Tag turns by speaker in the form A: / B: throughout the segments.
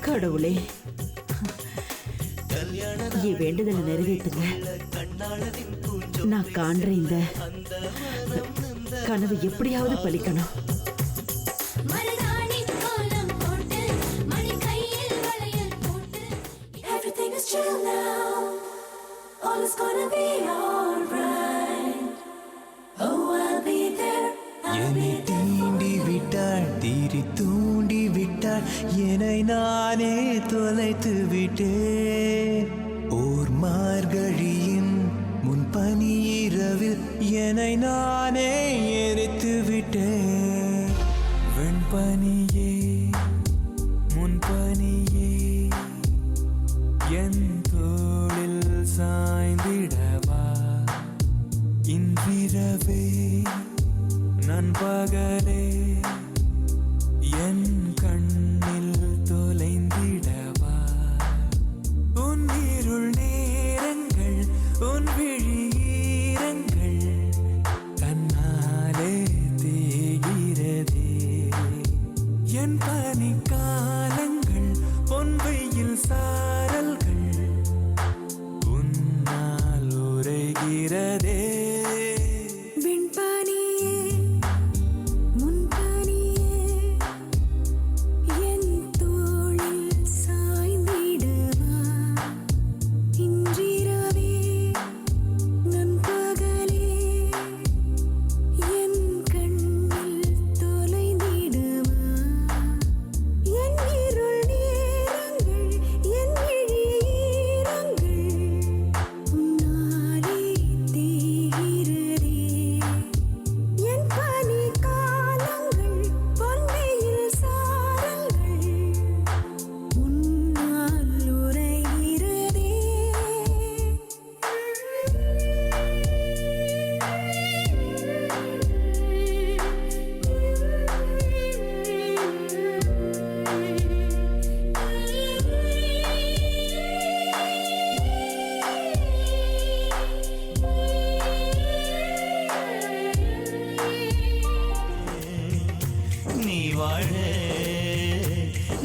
A: கடவுளே, என் வேண்டுதலை நிறைவேற்றுங்க. நான் காண்ற இந்த கனவு எப்படியாவது பலிக்கணும்.
B: என்னை தீண்டி விட்டாள், தீரி தூண்டி விட்டாள், என்னை நானே தொலைத்து விட்டேன். ஓர் மார்கழியின் முன்பனி இரவில் என்னை நானே எரித்து விட்டேன். வெண்பனியே முன்பனியே என் தோளில் சாய்ந்திடவா, இன்றிரவே நண்பகலே என் கண்ணில் தொலைந்திடவா. உன் இருள் நேரங்கள், உன் விழியீரங்கள் தன்னாலே தேகிறதே. என் பனிக்காலங்கள், பொன் வெயில் சாரல்கள் உன்னால் உரைகிறதே.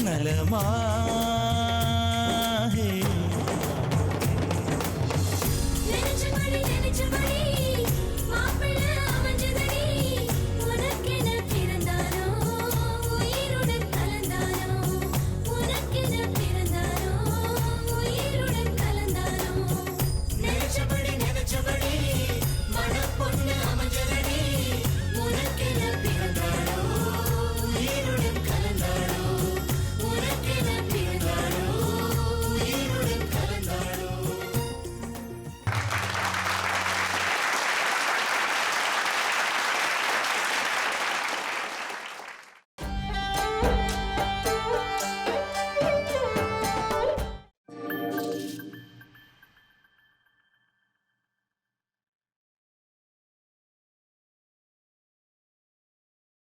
C: நலமா